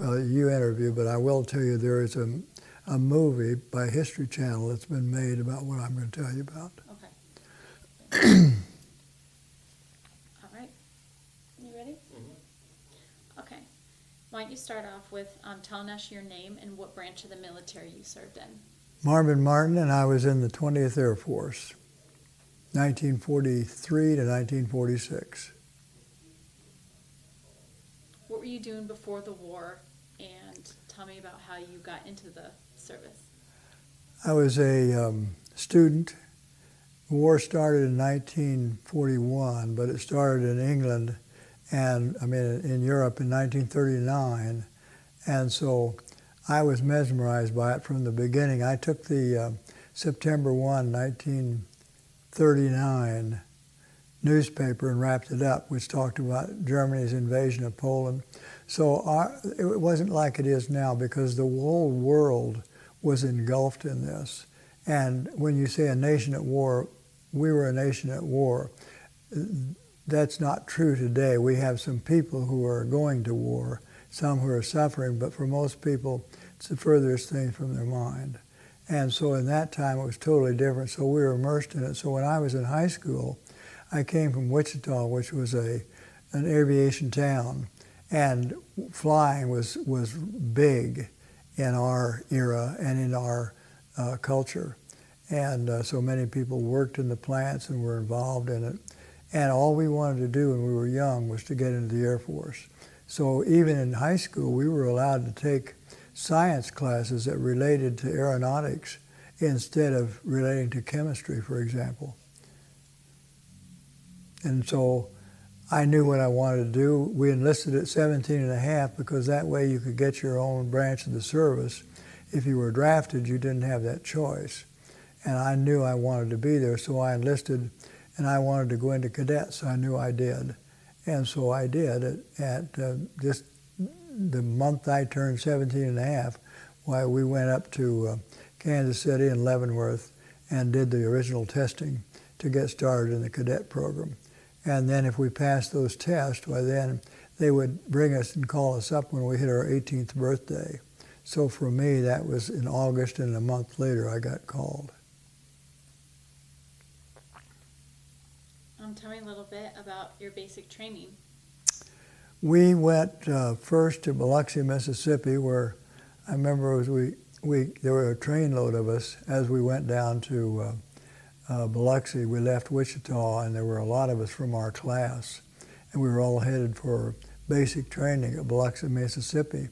you interview, but I will tell you there is a movie by History Channel that's been made about what I'm going to tell you about. Okay. All right. You ready? Mm-hmm. Okay. Why don't you start off with telling us your name and what branch of the military you served in? Marvin Martin, and I was in the 20th Air Force, 1943 to 1946. What were you doing before the war, and tell me about how you got into the service. I was a student. The war started in 1941, but it started in England and, in Europe in 1939. And so I was mesmerized by it from the beginning. I took the September 1, 1939 newspaper and wrapped it up, which talked about Germany's invasion of Poland. So it wasn't like it is now, because the whole world was engulfed in this. And when you say a nation at war, we were a nation at war. That's not true today. We have some people who are going to war, some who are suffering, but for most people, it's the furthest thing from their mind. And so in that time, it was totally different. So we were immersed in it. So when I was in high school, I came from Wichita, which was an aviation town, and flying was big in our era and in our culture. And so many people worked in the plants and were involved in it. And all we wanted to do when we were young was to get into the Air Force. So even in high school, we were allowed to take science classes that related to aeronautics instead of relating to chemistry, for example. And so I knew what I wanted to do. We enlisted at 17 and a half because that way you could get your own branch of the service. If you were drafted, you didn't have that choice. And I knew I wanted to be there, so I enlisted, and I wanted to go into cadets, so I knew I did. And so I did. At just the month I turned 17 and a half, why we went up to Kansas City and Leavenworth and did the original testing to get started in the cadet program. And then if we passed those tests, well, then they would bring us and call us up when we hit our 18th birthday. So for me, that was in August, and a month later I got called. Tell me a little bit about your basic training. We went first to Biloxi, Mississippi, where I remember there were a trainload of us as we went down to Biloxi. We left Wichita, and there were a lot of us from our class, and we were all headed for basic training at Biloxi, Mississippi.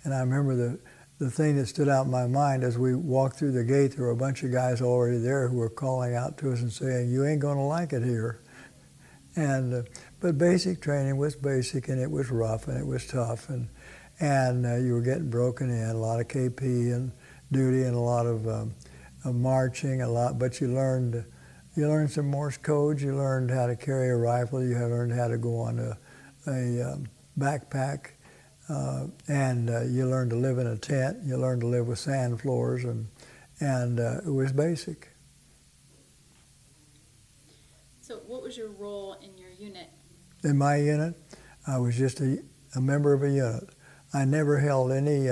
And I remember the thing that stood out in my mind as we walked through the gate, there were a bunch of guys already there who were calling out to us and saying, "You ain't gonna like it here." And but basic training was basic, and it was rough and it was tough, and you were getting broken in, a lot of KP and duty and a lot of marching, a lot. But you learned some Morse codes. You learned how to carry a rifle. You learned how to go on a backpack, and you learned to live in a tent. You learned to live with sand floors, and it was basic. So what was your role in your unit? In my unit, I was just a member of a unit. I never held any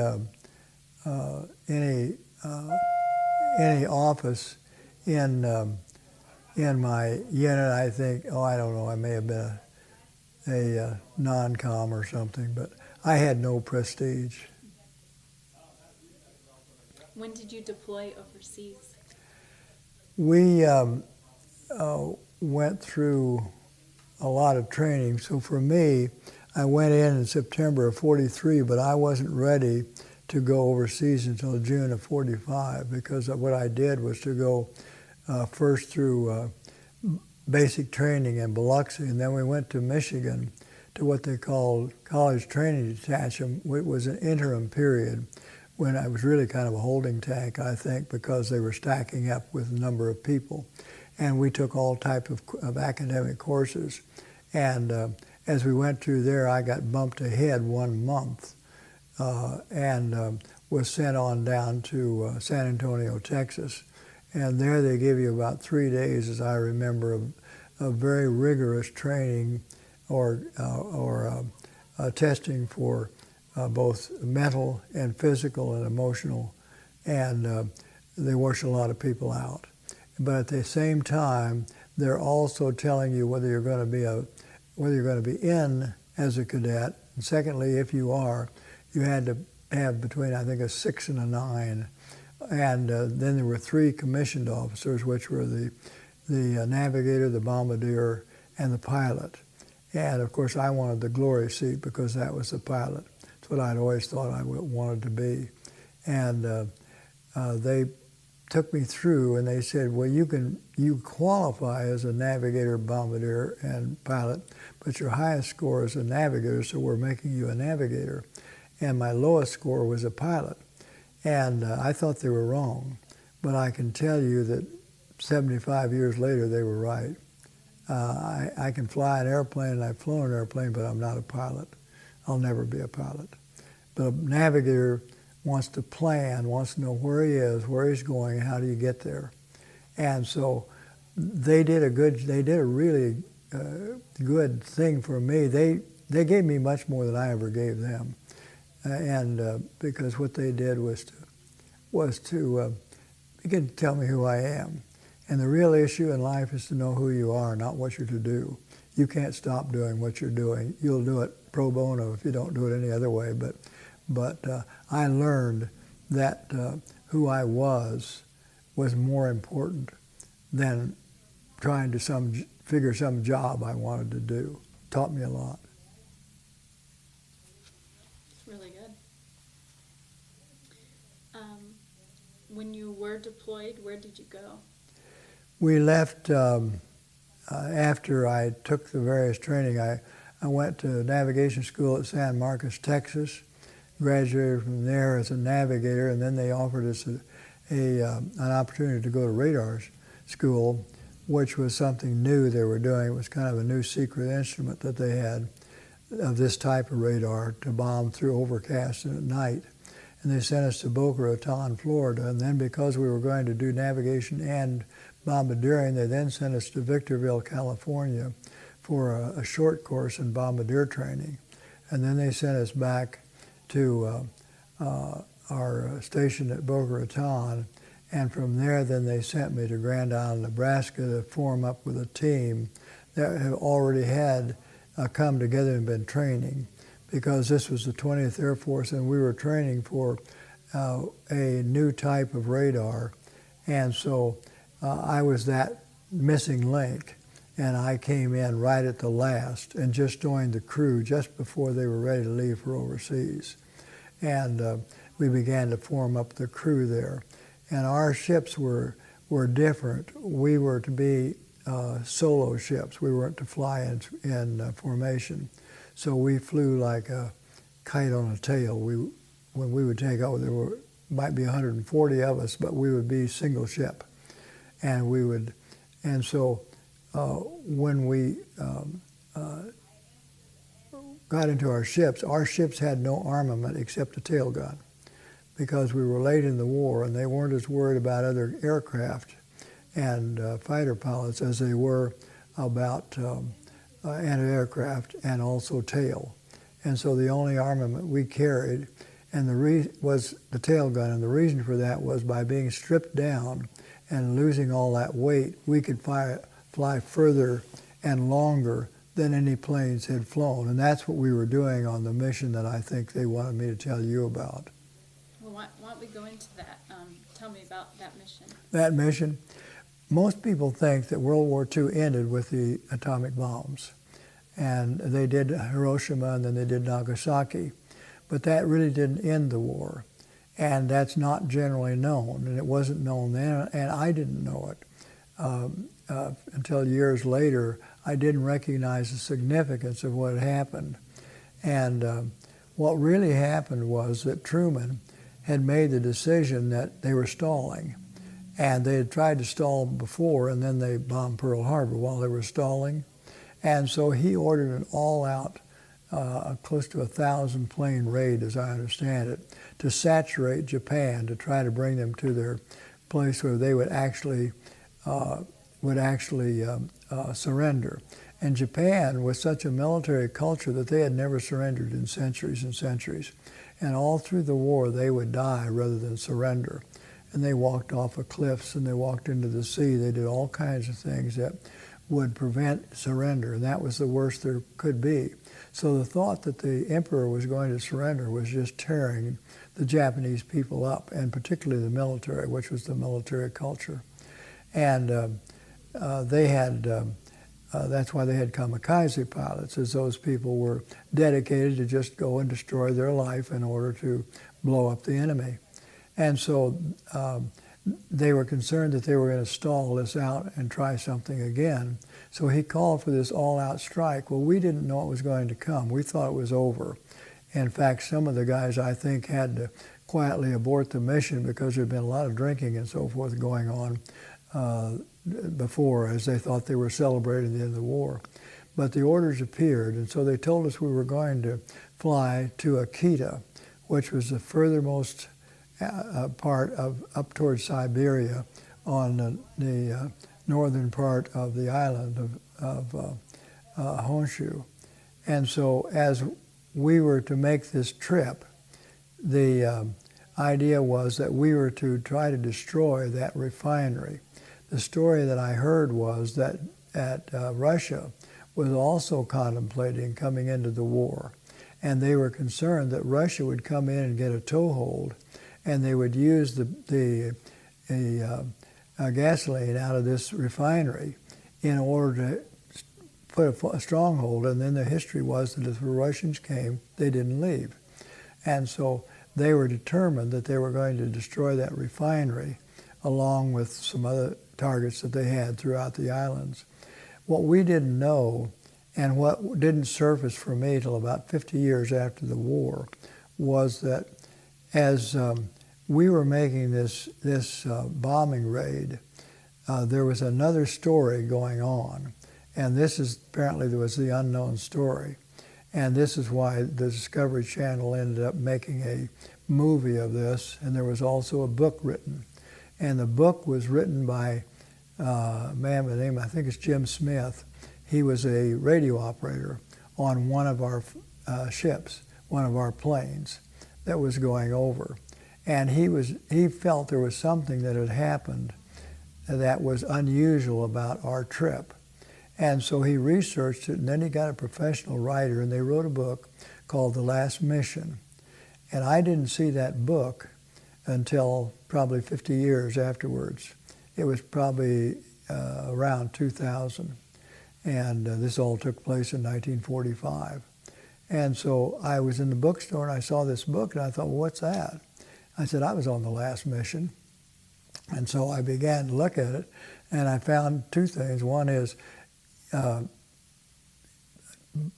office in my unit. I think, I don't know, I may have been a non-com or something, but I had no prestige. When did you deploy overseas? We went through a lot of training. So for me, I went in September of 43, but I wasn't ready to go overseas until June of 45, because what I did was to go first through basic training in Biloxi, and then we went to Michigan to what they called College Training Detachment. It was an interim period when I was really kind of a holding tank, I think, because they were stacking up with a number of people. And we took all type of academic courses. And as we went through there, I got bumped ahead 1 month and was sent on down to San Antonio, Texas. And there they give you about 3 days, as I remember, of very rigorous training or testing for both mental and physical and emotional, and they wash a lot of people out. But at the same time, they're also telling you whether you're going to be in as a cadet. And secondly, if you are, you had to have between, I think, a 6 and a 9. And then there were 3 commissioned officers, which were the navigator, the bombardier, and the pilot. And of course, I wanted the glory seat because that was the pilot. It's what I'd always thought I wanted to be. And they took me through, and they said, well, you qualify as a navigator, bombardier, and pilot, but your highest score is a navigator, so we're making you a navigator. And my lowest score was a pilot. And I thought they were wrong, but I can tell you that 75 years later, they were right. I can fly an airplane, and I've flown an airplane, but I'm not a pilot. I'll never be a pilot. But a navigator wants to plan, wants to know where he is, where he's going, how do you get there. And so they did a really good thing for me. They gave me much more than I ever gave them. Because what they did was to begin to tell me who I am. And the real issue in life is to know who you are, not what you're to do. You can't stop doing what you're doing. You'll do it pro bono if you don't do it any other way. But I learned that who I was more important than trying to figure some job I wanted to do. Taught me a lot. It's really good. When you were deployed, where did you go? We left after I took the various training. I went to navigation school at San Marcos, Texas, graduated from there as a navigator, and then they offered us an opportunity to go to radar school, which was something new they were doing. It was kind of a new secret instrument that they had of this type of radar to bomb through overcast and at night. And they sent us to Boca Raton, Florida, and then because we were going to do navigation and bombardiering, they then sent us to Victorville, California for a short course in bombardier training. And then they sent us back to our station at Boca Raton, and from there then they sent me to Grand Island, Nebraska to form up with a team that had already had come together and been training, because this was the 20th Air Force and we were training for a new type of radar. And so I was that missing link, and I came in right at the last and just joined the crew just before they were ready to leave for overseas. And we began to form up the crew there. And our ships were different. We were to be solo ships. We weren't to fly in formation. So we flew like a kite on a tail. When we would take off, there might be 140 of us, but we would be single ship. And so when we got into our ships had no armament except a tail gun, because we were late in the war and they weren't as worried about other aircraft and fighter pilots as they were about anti-aircraft and also tail. And so the only armament we carried was the tail gun, and the reason for that was by being stripped down and losing all that weight, we could fly further and longer than any planes had flown. And that's what we were doing on the mission that I think they wanted me to tell you about. Well, why don't we go into that? Tell me about that mission. That mission? Most people think that World War II ended with the atomic bombs. And they did Hiroshima and then they did Nagasaki. But that really didn't end the war. And that's not generally known. And it wasn't known then, and I didn't know it. Until years later, I didn't recognize the significance of what had happened. And what really happened was that Truman had made the decision that they were stalling. And they had tried to stall before, and then they bombed Pearl Harbor while they were stalling. And so he ordered an all-out, close to 1,000 plane raid, as I understand it, to saturate Japan, to try to bring them to their place where they would actually surrender. And Japan was such a military culture that they had never surrendered in centuries and centuries. And all through the war, they would die rather than surrender. And they walked off of cliffs and they walked into the sea. They did all kinds of things that would prevent surrender, and that was the worst there could be. So the thought that the emperor was going to surrender was just tearing the Japanese people up, and particularly the military, which was the military culture. And they had, that's why they had kamikaze pilots, as those people were dedicated to just go and destroy their life in order to blow up the enemy. And so they were concerned that they were going to stall this out and try something again. So he called for this all-out strike. Well, we didn't know it was going to come. We thought it was over. In fact, some of the guys, I think, had to quietly abort the mission because there had been a lot of drinking and so forth going on before, as they thought they were celebrating the end of the war. But the orders appeared, and so they told us we were going to fly to Akita, which was the furthermost part of up towards Siberia on the northern part of the island of Honshu. And so as we were to make this trip, the idea was that we were to try to destroy that refinery. The story that I heard was that Russia was also contemplating coming into the war, and they were concerned that Russia would come in and get a toehold, and they would use the gasoline out of this refinery in order to put a stronghold. And then the history was that if the Russians came, they didn't leave. And so they were determined that they were going to destroy that refinery along with some other targets that they had throughout the islands. What we didn't know, and what didn't surface for me till about 50 years after the war, was that as we were making this bombing raid, there was another story going on, and this is apparently there was the unknown story, and this is why the Discovery Channel ended up making a movie of this, and there was also a book written, and the book was written by a man by the name, I think it's Jim Smith. He was a radio operator on one of our ships, one of our planes that was going over. And he felt there was something that had happened that was unusual about our trip. And so he researched it, and then he got a professional writer, and they wrote a book called The Last Mission. And I didn't see that book until probably 50 years afterwards. It was probably around 2000. And this all took place in 1945. And so I was in the bookstore, and I saw this book, and I thought, well, what's that? I said, I was on the last mission. And so I began to look at it, and I found two things. One is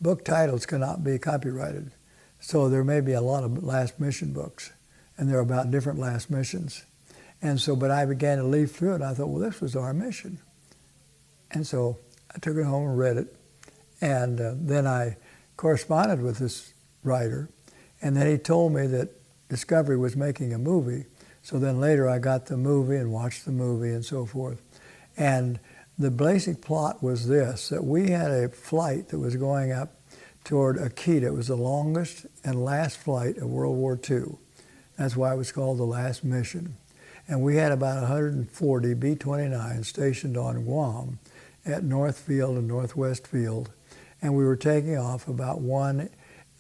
book titles cannot be copyrighted. So there may be a lot of last mission books, and they're about different last missions. And so, but I began to leaf through it, and I thought, well, this was our mission. And so I took it home and read it, and then I corresponded with this writer, and then he told me that Discovery was making a movie. So then later I got the movie and watched the movie and so forth. And the basic plot was this, that we had a flight that was going up toward Akita. It was the longest and last flight of World War II. That's why it was called The Last Mission. And we had about 140 B-29s stationed on Guam at North Field and Northwest Field. And we were taking off about one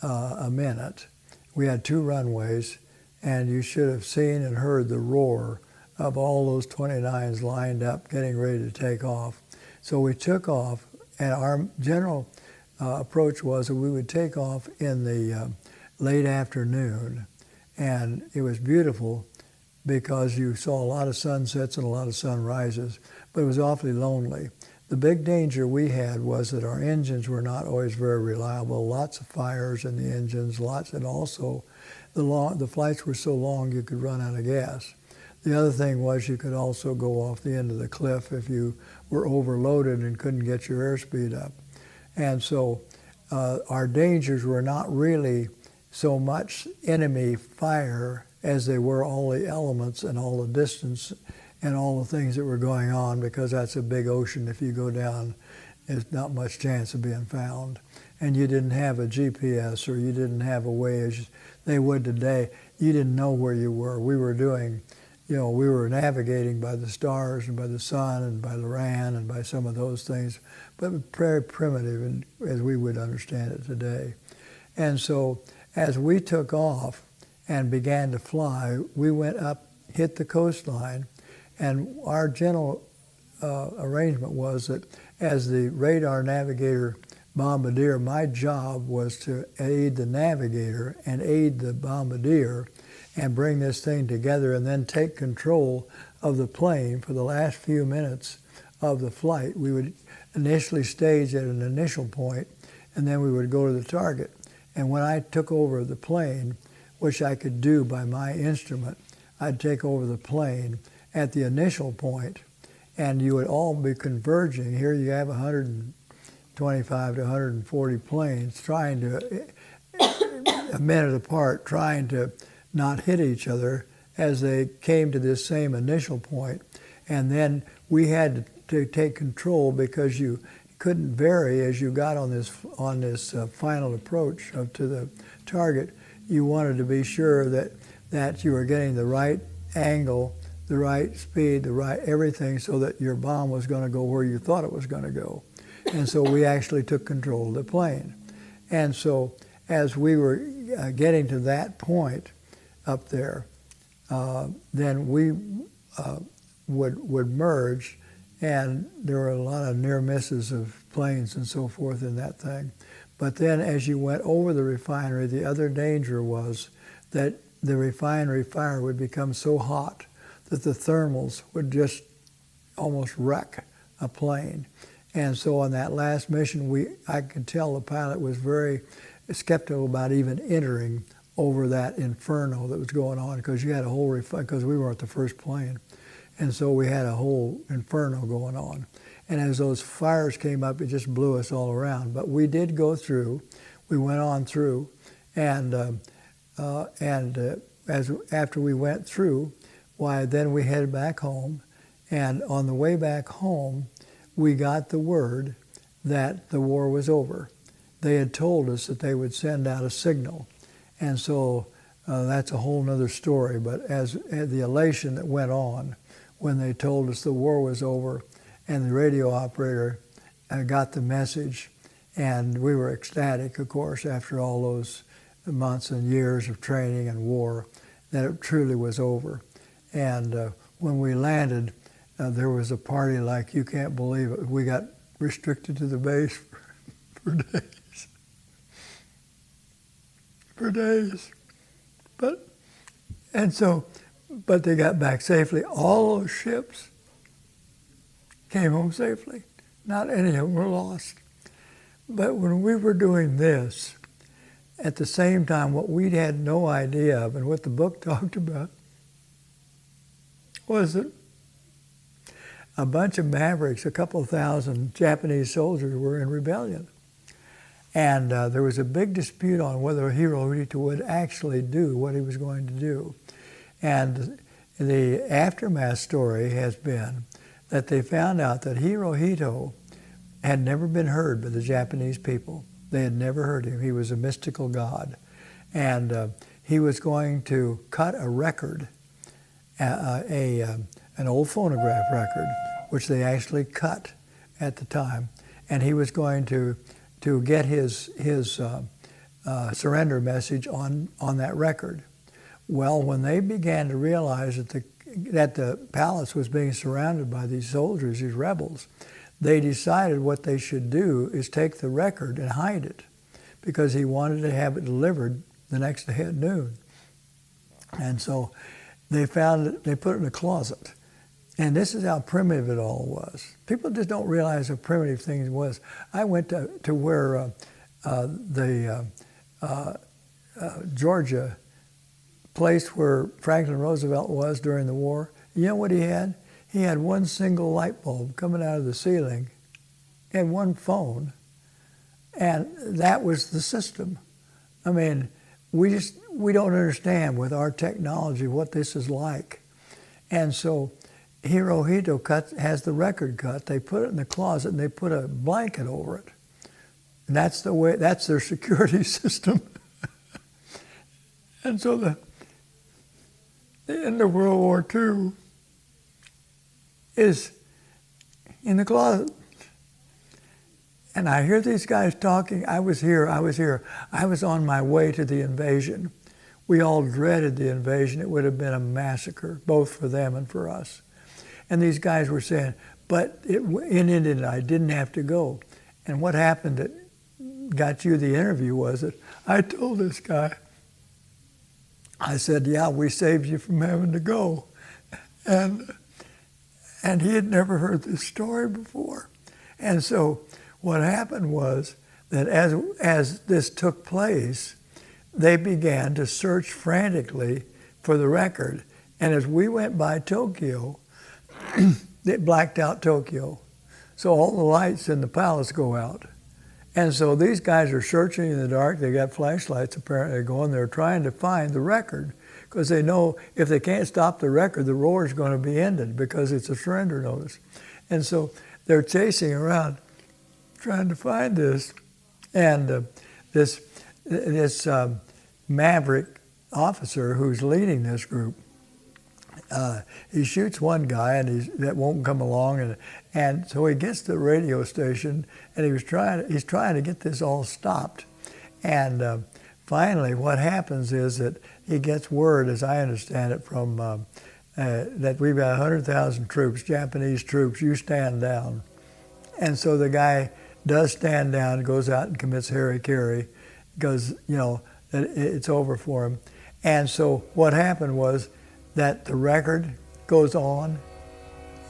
a minute. We had 2 runways, and you should have seen and heard the roar of all those 29s lined up getting ready to take off. So we took off, and our general approach was that we would take off in the late afternoon, and it was beautiful because you saw a lot of sunsets and a lot of sunrises, but it was awfully lonely. The big danger we had was that our engines were not always very reliable, lots of fires in the engines, and also the flights were so long you could run out of gas. The other thing was you could also go off the end of the cliff if you were overloaded and couldn't get your airspeed up. And so our dangers were not really so much enemy fire as they were all the elements and all the distance and all the things that were going on, because that's a big ocean if you go down there's not much chance of being found. And you didn't have a GPS, or you didn't have a way as they would today. You didn't know where you were. We were doing, we were navigating by the stars and by the sun and by Loran and by some of those things, but very primitive and as we would understand it today. And so as we took off and began to fly, we went up, hit the coastline, and our general arrangement was that as the radar navigator bombardier, my job was to aid the navigator and aid the bombardier and bring this thing together and then take control of the plane for the last few minutes of the flight. We would initially stage at an initial point, and then we would go to the target. And when I took over the plane, which I could do by my instrument, I'd take over the plane at the initial point, and you would all be converging. Here you have 125 to 140 planes trying to, a minute apart, trying to not hit each other as they came to this same initial point. And then we had to take control because you couldn't vary as you got on this final approach to the target. You wanted to be sure that you were getting the right angle, the right speed, the right everything, so that your bomb was going to go where you thought it was going to go. And so we actually took control of the plane. And so as we were getting to that point up there, then we would merge, and there were a lot of near misses of planes and so forth in that thing. But then as you went over the refinery, the other danger was that the refinery fire would become so hot that the thermals would just almost wreck a plane. And so on that last mission, I could tell the pilot was very skeptical about even entering over that inferno that was going on, because you had a whole because we weren't the first plane. And so we had a whole inferno going on. And as those fires came up, it just blew us all around. But we did go through. We went on through, and after we went through, then we headed back home. And on the way back home, we got the word that the war was over. They had told us that they would send out a signal. And so that's a whole nother story. But as the elation that went on when they told us the war was over, and the radio operator got the message, and we were ecstatic, of course, after all those months and years of training and war, that it truly was over. And when we landed, there was a party like you can't believe it. We got restricted to the base for days. For days. But they got back safely. All those ships came home safely. Not any of them were lost. But when we were doing this, at the same time, what we had no idea of, and what the book talked about, was that a bunch of mavericks, a couple thousand Japanese soldiers, were in rebellion. And there was a big dispute on whether Hirohito would actually do what he was going to do. And the aftermath story has been that they found out that Hirohito had never been heard by the Japanese people. They had never heard him. He was a mystical god. And he was going to cut a record, an old phonograph record, which they actually cut at the time. And he was going to get his surrender message on that record. Well, when they began to realize that the palace was being surrounded by these soldiers, these rebels, they decided what they should do is take the record and hide it, because he wanted to have it delivered the next day at noon. And so they found it, they put it in a closet. And this is how primitive it all was. People just don't realize how primitive things was. I went to where the Georgia place where Franklin Roosevelt was during the war. You know what he had? He had one single light bulb coming out of the ceiling and one phone, and that was the system. I mean, we don't understand with our technology what this is like. And so Hirohito has the record cut. They put it in the closet and they put a blanket over it. And that's their security system. And so the end of World War II is in the closet. And I hear these guys talking. I was here. I was on my way to the invasion. We all dreaded the invasion. It would have been a massacre, both for them and for us. And these guys were saying, but in Indian, I didn't have to go. And what happened that got you the interview was that I told this guy, I said, yeah, we saved you from having to go. And he had never heard this story before. And so what happened was that as this took place, they began to search frantically for the record. And as we went by Tokyo, it blacked out Tokyo. So all the lights in the palace go out. And so these guys are searching in the dark. They got flashlights apparently going. They're trying to find the record because they know if they can't stop the record, the war is going to be ended because it's a surrender notice. And so they're chasing around trying to find this. And this maverick officer who's leading this group, he shoots one guy and that won't come along, and so he gets to the radio station and he's trying to get this all stopped. And finally what happens is that he gets word, as I understand it, from that we've got 100,000 troops, Japanese troops, you stand down. And so the guy does stand down, goes out and commits harikiri, because it's over for him. And so what happened was that the record goes on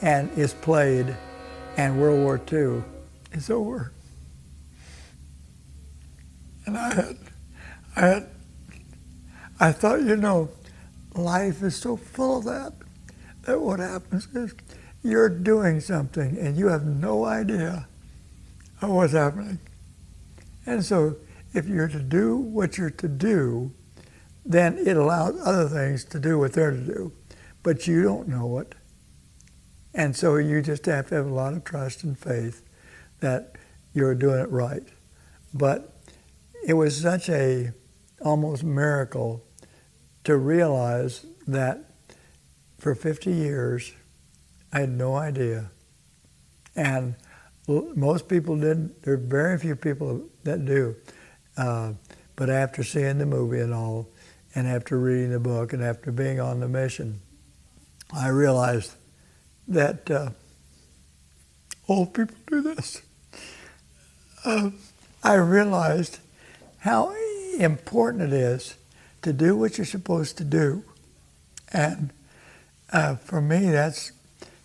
and is played, and World War II is over. And I thought, life is so full of that what happens is you're doing something and you have no idea of what's happening. And so if you're to do what you're to do, then it allows other things to do what they're to do. But you don't know it. And so you just have to have a lot of trust and faith that you're doing it right. But it was such a almost miracle to realize that for 50 years, I had no idea. And most people didn't. There are very few people that do. But after seeing the movie and all, and after reading the book, and after being on the mission, I realized that old people do this. I realized how important it is to do what you're supposed to do. And for me, that's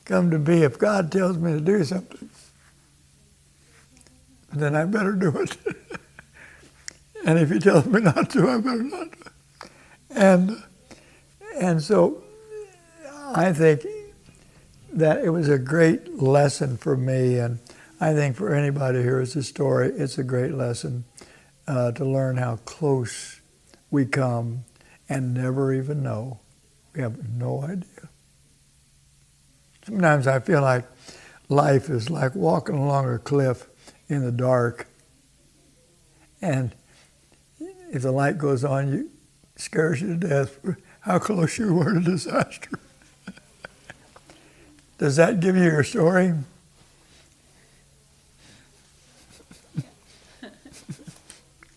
come to be, if God tells me to do something, then I better do it. And if he tells me not to, I better not do it. And so I think that it was a great lesson for me, and I think for anybody who hears this story, it's a great lesson to learn how close we come and never even know. We have no idea. Sometimes I feel like life is like walking along a cliff in the dark, and if the light goes on, it scares you to death for how close you were to disaster. Does that give you your story?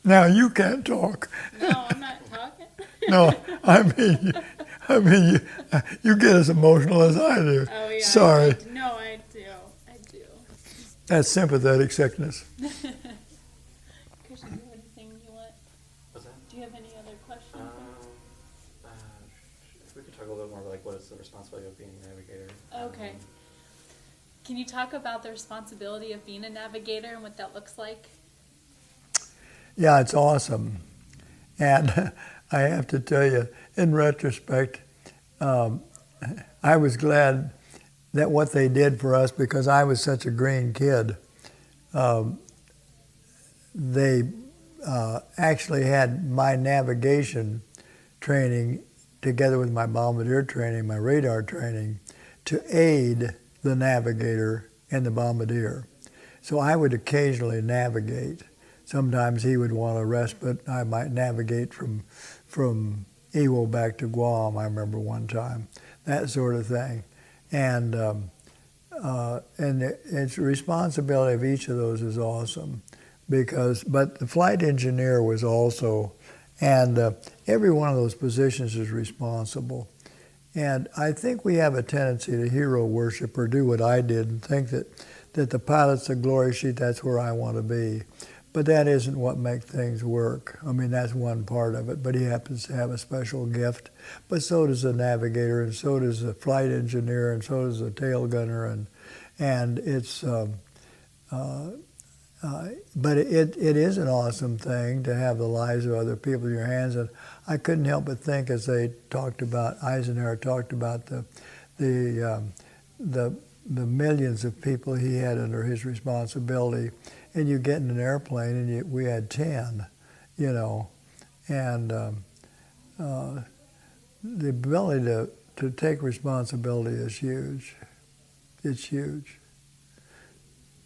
Now you can't talk. No, I'm not talking. No, I mean, you get as emotional as I do. Oh yeah. Sorry. No, I do. That's sympathetic sickness. Christian, do you have anything you want? What's that? Do you have any other questions? If we could talk a little bit more about what is the responsibility of being a navigator. Okay. Can you talk about the responsibility of being a navigator and what that looks like? Yeah, it's awesome. And I have to tell you, in retrospect, I was glad that what they did for us, because I was such a green kid, they actually had my navigation training together with my bombardier training, my radar training, to aid the navigator and the bombardier. So I would occasionally navigate. Sometimes he would want a respite. I might navigate from Iwo back to Guam, I remember one time, that sort of thing. And it's the responsibility of each of those is awesome, but the flight engineer was also, and every one of those positions is responsible. And I think we have a tendency to hero worship or do what I did and think that the pilot's a glory sheet, that's where I want to be. But that isn't what makes things work. I mean, that's one part of it, but he happens to have a special gift. But so does the navigator, and so does the flight engineer, and so does the tail gunner, and it's, but it is an awesome thing to have the lives of other people in your hands. And I couldn't help but think, as they talked about, Eisenhower talked about the millions of people he had under his responsibility. And you get in an airplane, and we had 10, you know, and the ability to take responsibility is huge. It's huge.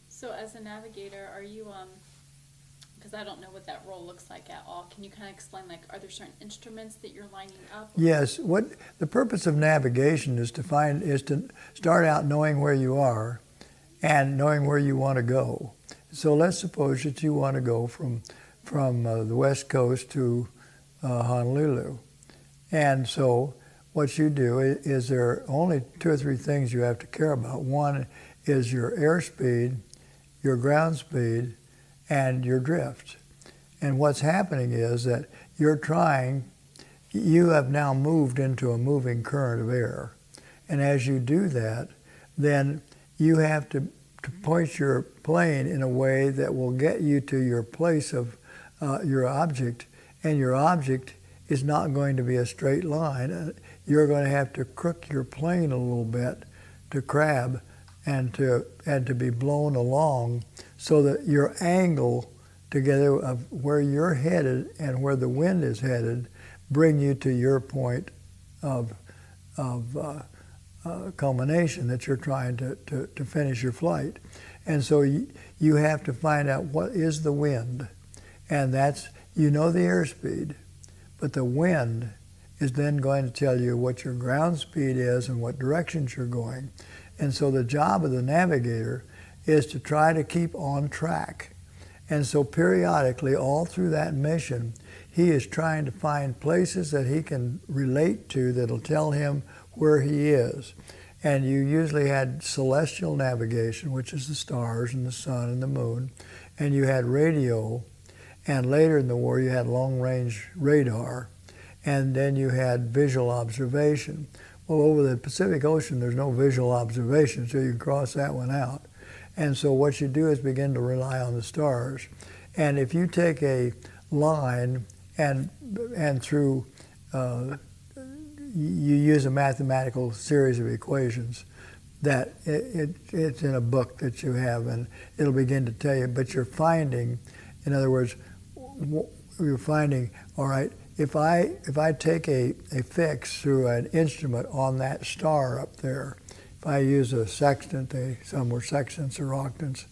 So as a navigator, are you, because I don't know what that role looks like at all, can you kind of explain, like, are there certain instruments that you're lining up? Yes. What the purpose of navigation is to start out knowing where you are and knowing where you want to go. So let's suppose that you want to go from the West Coast to Honolulu. And so what you do is there are only 2 or 3 things you have to care about. One is your airspeed, your ground speed, and your drift. And what's happening is that you have now moved into a moving current of air. And as you do that, then you have to point your plane in a way that will get you to your place of your object, and your object is not going to be a straight line. You're going to have to crook your plane a little bit to crab and to be blown along, so that your angle together of where you're headed and where the wind is headed bring you to your point of culmination that you're trying to finish your flight. And so you have to find out what is the wind. And that's, you know, the airspeed, but the wind is then going to tell you what your ground speed is and what directions you're going. And so the job of the navigator is to try to keep on track. And so periodically, all through that mission, he is trying to find places that he can relate to that'll tell him where he is. And you usually had celestial navigation, which is the stars and the sun and the moon, and you had radio, and later in the war you had long-range radar, and then you had visual observation. Well, over the Pacific Ocean there's no visual observation, so you can cross that one out. And so what you do is begin to rely on the stars. And if you take a line and through you use a mathematical series of equations that it's in a book that you have, and it'll begin to tell you, but you're finding, in other words, you're finding, all right, if I take a fix through an instrument on that star up there, if I use a sextant, some were sextants or octants,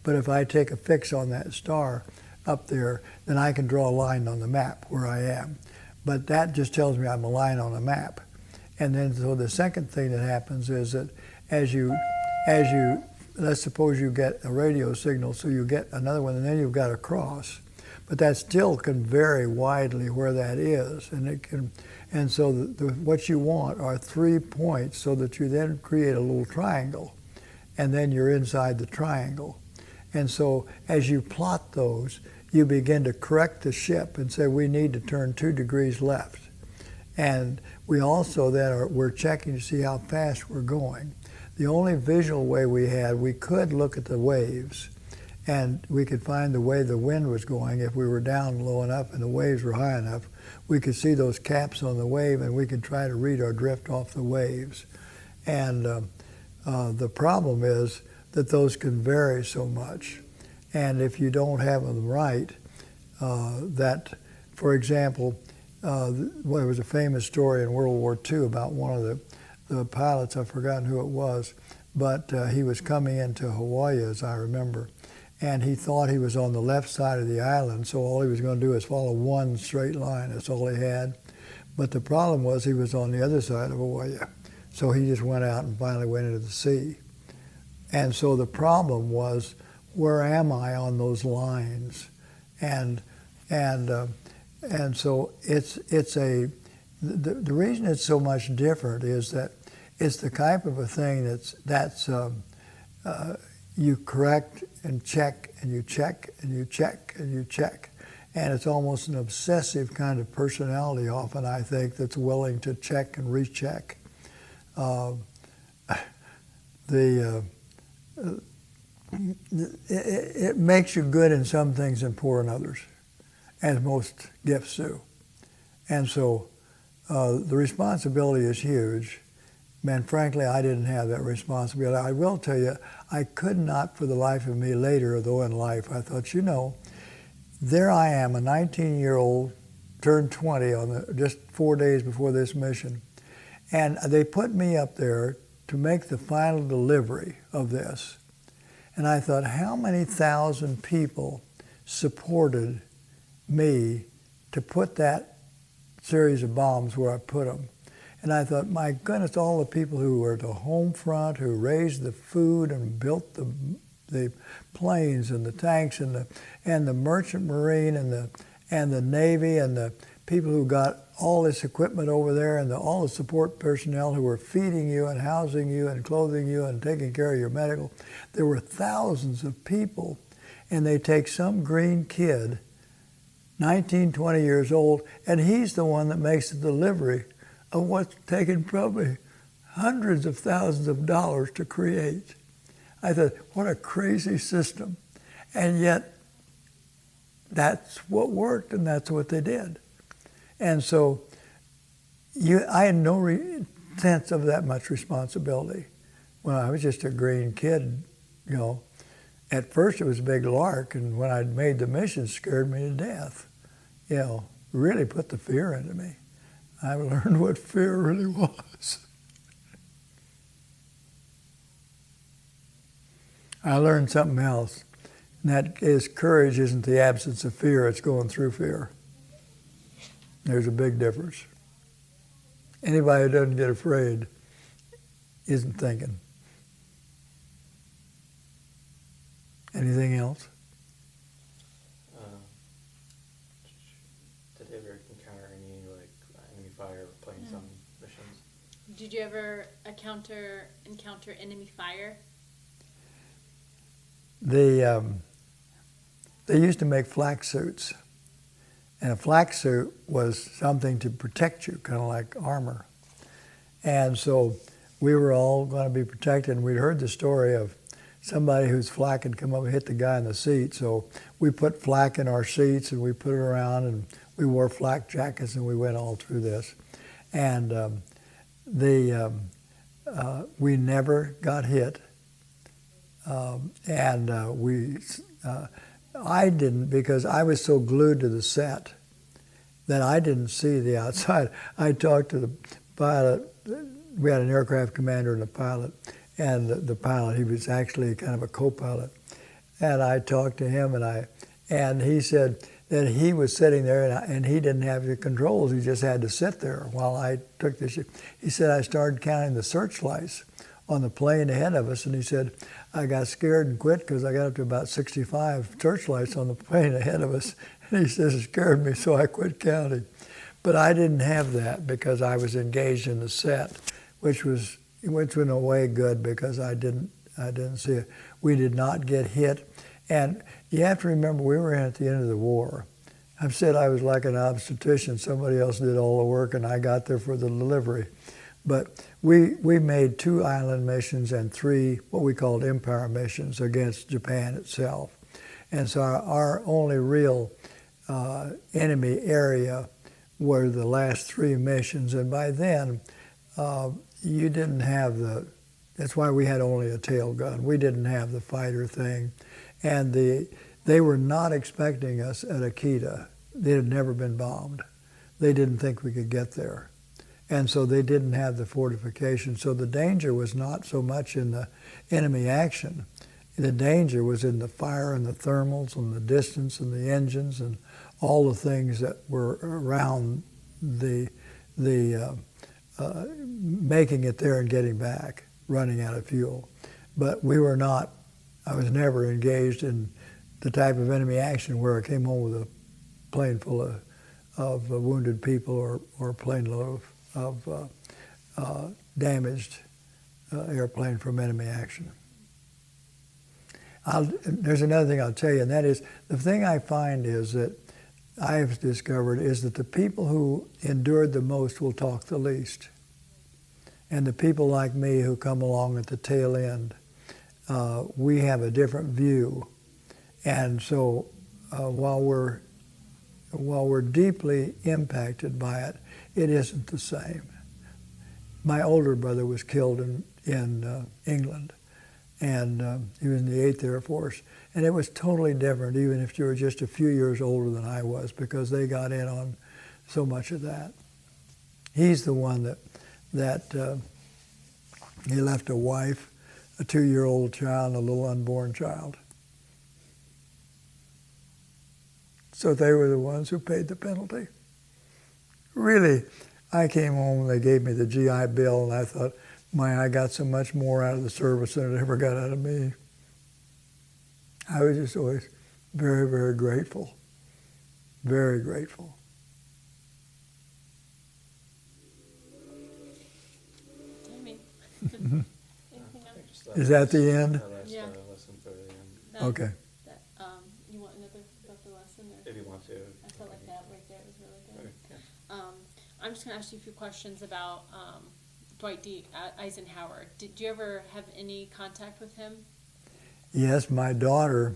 but if I take a fix on that star up there, then I can draw a line on the map where I am. But that just tells me I'm a line on a map. And then so the second thing that happens is that as you let's suppose you get a radio signal, so you get another one, and then you've got a cross. But that still can vary widely where that is, and it can, and so what you want are 3 points, so that you then create a little triangle, and then you're inside the triangle. And so as you plot those, you begin to correct the ship and say, we need to turn 2 degrees left. And we also then we're checking to see how fast we're going. The only visual way we could look at the waves, and we could find the way the wind was going. If we were down low enough and the waves were high enough, we could see those caps on the wave, and we could try to read our drift off the waves. And the problem is that those can vary so much. And if you don't have them right, that, for example, there was a famous story in World War II about one of the pilots, I've forgotten who it was, but he was coming into Hawaii, as I remember, and he thought he was on the left side of the island, so all he was going to do is follow one straight line. That's all he had. But the problem was he was on the other side of Hawaii, so he just went out and finally went into the sea. And so the problem was, where am I on those lines? And so the reason it's so much different is that it's the type of a thing that's you correct and check and you check and you check and you check. And it's almost an obsessive kind of personality often, I think, that's willing to check and recheck. It makes you good in some things and poor in others, as most gifts do. And so the responsibility is huge. Man, frankly, I didn't have that responsibility. I will tell you, I could not for the life of me later, though in life, I thought, there I am, a 19-year-old, turned 20 on just 4 days before this mission. And they put me up there to make the final delivery of this. And I thought, how many thousand people supported me to put that series of bombs where I put them? And I thought, my goodness, all the people who were at the home front, who raised the food and built the planes and the tanks and the merchant marine and the Navy and the people who got all this equipment over there and all the support personnel who were feeding you and housing you and clothing you and taking care of your medical. There were thousands of people, and they take some green kid, 19, 20 years old, and he's the one that makes the delivery of what's taken probably hundreds of thousands of dollars to create. I thought, what a crazy system. And yet, that's what worked, and that's what they did. And so I had no sense of that much responsibility. When I was just a green kid, at first it was a big lark, and when I'd made the mission, it scared me to death. Really put the fear into me. I learned what fear really was. I learned something else, and that is courage isn't the absence of fear, it's going through fear. There's a big difference. Anybody who doesn't get afraid isn't thinking. Anything else? Did you ever encounter any enemy fire planes on missions? Did you ever encounter enemy fire? They used to make flak suits, and a flak suit was something to protect you, kind of like armor. And so we were all going to be protected, and we'd heard the story of somebody whose flak had come up and hit the guy in the seat. So we put flak in our seats, and we put it around, and we wore flak jackets, and we went all through this. And we never got hit. I didn't, because I was so glued to the set that I didn't see the outside. I talked to the pilot. We had an aircraft commander and a pilot, and the pilot, he was actually kind of a co-pilot. And I talked to him, and he said that he was sitting there and he didn't have the controls. He just had to sit there while I took the ship. He said I started counting the searchlights on the plane ahead of us, and he said, I got scared and quit because I got up to about 65 searchlights on the plane ahead of us. And he says, it scared me, so I quit counting. But I didn't have that because I was engaged in the set, which was in a way good because I didn't see it. We did not get hit. And you have to remember, we were in at the end of the war. I've said I was like an obstetrician. Somebody else did all the work, and I got there for the delivery. But we made 2 island missions and 3 what we called empire missions against Japan itself. And so our only real enemy area were the last 3 missions. And by then, you didn't have that's why we had only a tail gun. We didn't have the fighter thing. And they were not expecting us at Akita. They had never been bombed. They didn't think we could get there. And so they didn't have the fortification. So the danger was not so much in the enemy action. The danger was in the fire and the thermals and the distance and the engines and all the things that were around the making it there and getting back, running out of fuel. But we were not, I was never engaged in the type of enemy action where I came home with a plane full of wounded people or a plane load of damaged airplane from enemy action. There's another thing I'll tell you, and that is, the thing I find is that I've discovered is that the people who endured the most will talk the least. And the people like me who come along at the tail end, we have a different view. And so while we're deeply impacted by it, it isn't the same. My older brother was killed in England, and he was in the 8th Air Force. And it was totally different, even if you were just a few years older than I was, because they got in on so much of that. He's the one that he left a wife, a 2-year-old child, and a little unborn child. So they were the ones who paid the penalty. Really, I came home and they gave me the GI Bill, and I thought, I got so much more out of the service than it ever got out of me. I was just always very, very grateful. Very grateful. Jamie, anything else? Is that the end? That last Yeah. lesson for the end, That- Okay. that, you want another about the lesson? Or? if you want to. I felt like that right there was really good. Okay, yeah. I'm just going to ask you a few questions about Dwight D Eisenhower. Did you ever have any contact with him? Yes, my daughter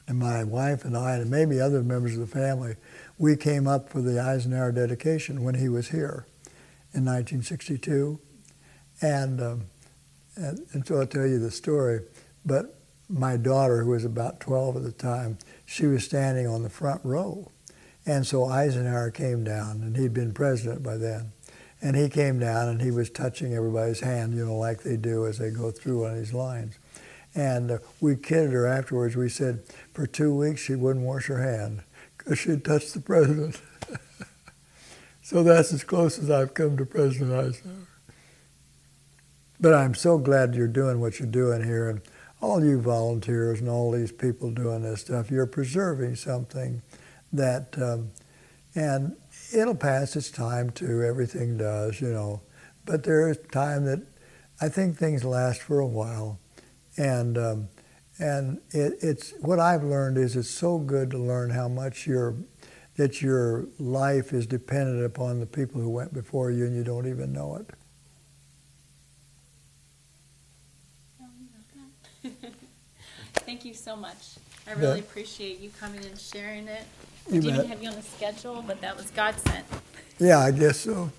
and my wife and I, and maybe other members of the family, we came up for the Eisenhower dedication when he was here in 1962. And so I'll tell you the story. But my daughter, who was about 12 at the time, she was standing on the front row. And so Eisenhower came down, and he'd been president by then. And he came down, and he was touching everybody's hand, like they do as they go through one of these lines. And we kidded her afterwards. We said for 2 weeks she wouldn't wash her hand because she'd touched the president. So that's as close as I've come to President Eisenhower. But I'm so glad you're doing what you're doing here, and all you volunteers and all these people doing this stuff. You're preserving something that, and it'll pass its time too. Everything does, But there is time that I think things last for a while. And it's what I've learned is it's so good to learn how much that your life is dependent upon the people who went before you and you don't even know it. Thank you so much. I really appreciate you coming and sharing it. We You didn't bet. have you on the schedule, but that was God sent. Yeah, I guess so.